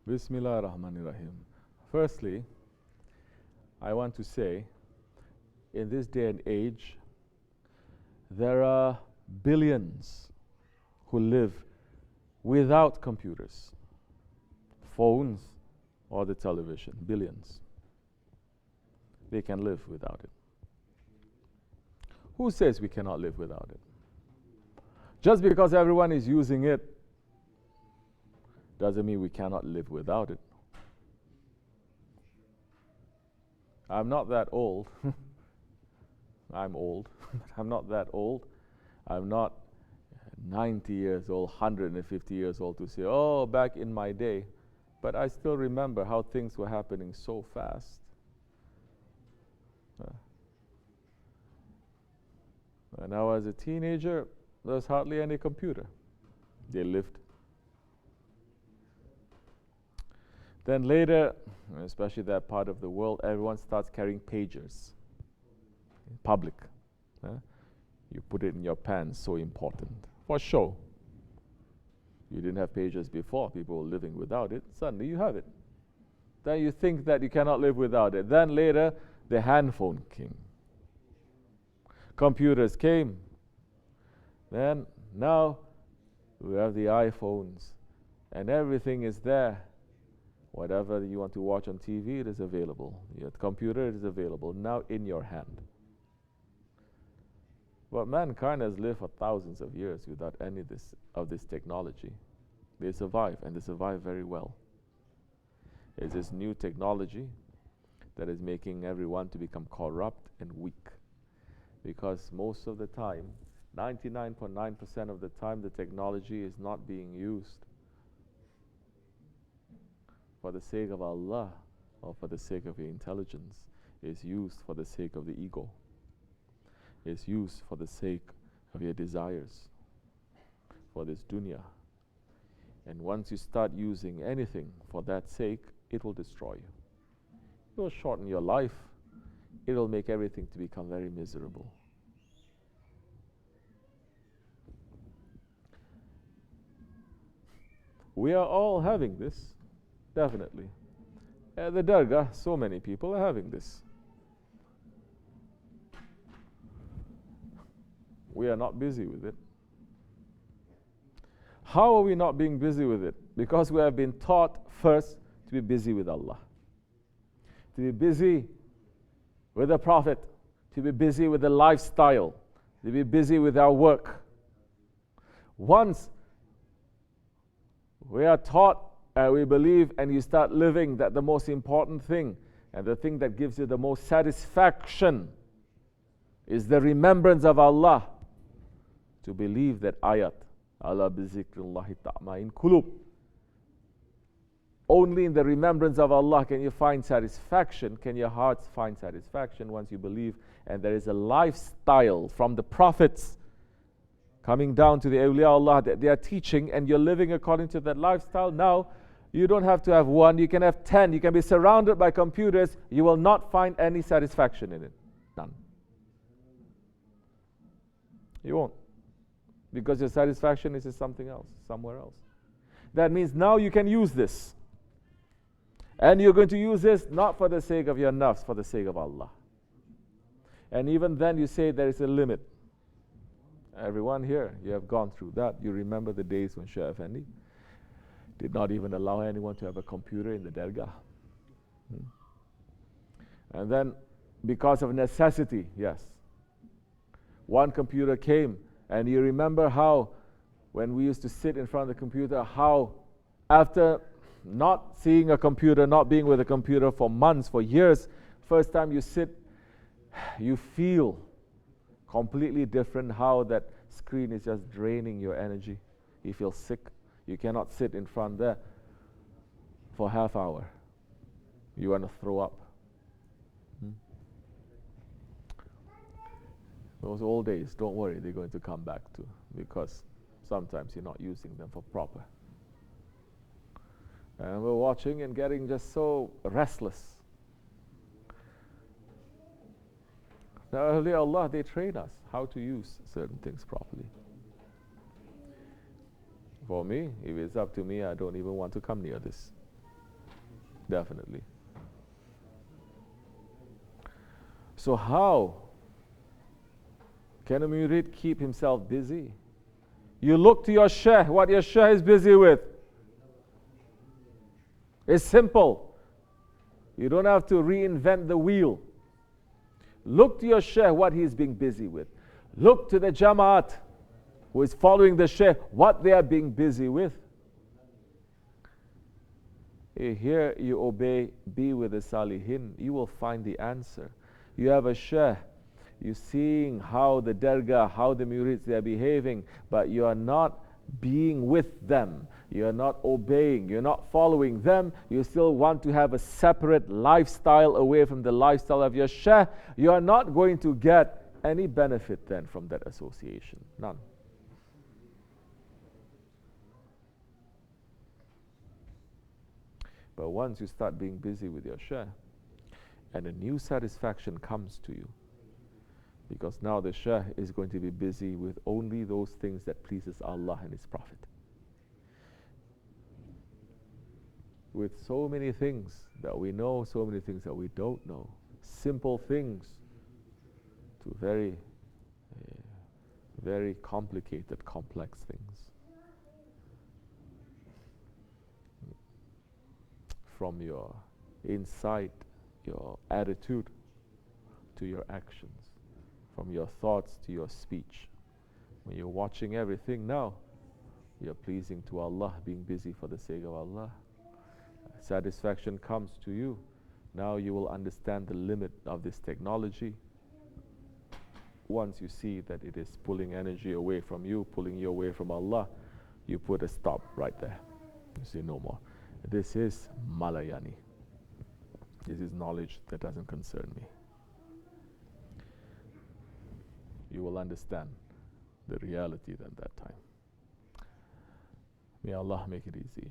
Bismillah ar-Rahman ar-Rahim. Firstly, I want to say, in this day and age, there are billions who live without computers, phones, or the television. Billions. They can live without it. Who says we cannot live without it? Just because everyone is using it doesn't mean we cannot live without it. I'm not that old. I'm old, but I'm not that old. I'm not 90 years old, 150 years old to say, oh, back in my day. But I still remember how things were happening so fast. When I was a teenager, there was hardly any computer. They lived. Then later, especially that part of the world, everyone starts carrying pagers in public. You put it in your pants, so important. For show. You didn't have pagers before, people were living without it. Suddenly you have it. Then you think that you cannot live without it. Then later, the handphone came. Computers came. Then now we have the iPhones, and everything is there. Whatever you want to watch on TV, it is available. Your computer, it is available now in your hand. But mankind has lived for thousands of years without any of this technology. They survive, and they survive very well. It's this new technology that is making everyone to become corrupt and weak. Because most of the time, 99.9% of the time, the technology is not being used for the sake of Allah or for the sake of your intelligence. It's used for the sake of the ego. It's used for the sake of your desires, for this dunya. And once you start using anything for that sake, it will destroy you. It will shorten your life. It will make everything to become very miserable. We are all having this, definitely. At the Dergah, so many people are having this. We are not busy with it. How are we not being busy with it? Because we have been taught first to be busy with Allah, to be busy with the Prophet, to be busy with the lifestyle, to be busy with our work. Once we are taught and we believe and you start living that the most important thing and the thing that gives you the most satisfaction is the remembrance of Allah, to believe that ayat, Allah bizikrillahi ta'ma'in kulub. Only in the remembrance of Allah can you find satisfaction, can your hearts find satisfaction once you believe. And there is a lifestyle from the prophets coming down to the awliya Allah that they are teaching, and you're living according to that lifestyle. Now, you don't have to have one, you can have 10, you can be surrounded by computers, you will not find any satisfaction in it. None. You won't. Because your satisfaction is in something else, somewhere else. That means now you can use this. And you're going to use this not for the sake of your nafs, for the sake of Allah. And even then you say there is a limit. Everyone here, you have gone through that. You remember the days when Shaykh Effendi did not even allow anyone to have a computer in the Dergah. And then, because of necessity, yes, one computer came, and you remember how, when we used to sit in front of the computer, how after not seeing a computer, not being with a computer for months, for years, first time you sit, you feel completely different, how that screen is just draining your energy. You feel sick. You cannot sit in front there for half hour. You want to throw up. Those old days, don't worry, they're going to come back too, because sometimes you're not using them for proper. And we're watching and getting just so restless. Now, awliya Allah, they train us how to use certain things properly. For me, if it's up to me, I don't even want to come near this. Definitely. So how can a murid keep himself busy? You look to your sheikh, what your sheikh is busy with. It's simple. You don't have to reinvent the wheel. Look to your sheikh, what he's being busy with. Look to the jamaat who is following the sheikh, what they are being busy with. Here you obey, be with the salihin, you will find the answer. You have a sheikh, you're seeing how the dergah, how the murids they are behaving, but you are not being with them. You are not obeying, you're not following them. You still want to have a separate lifestyle away from the lifestyle of your sheikh. You are not going to get any benefit then from that association. None. But once you start being busy with your sheikh, and a new satisfaction comes to you, because now the sheikh is going to be busy with only those things that pleases Allah and His Prophet. With so many things that we know, so many things that we don't know, simple things to very, very complicated, complex things. From your insight, your attitude, to your actions, from your thoughts to your speech. When you're watching everything now, you're pleasing to Allah, being busy for the sake of Allah. Satisfaction comes to you. Now you will understand the limit of this technology. Once you see that it is pulling energy away from you, pulling you away from Allah, you put a stop right there. You say no more. This is Malayani. This is knowledge that doesn't concern me. You will understand the reality at that time. May Allah make it easy.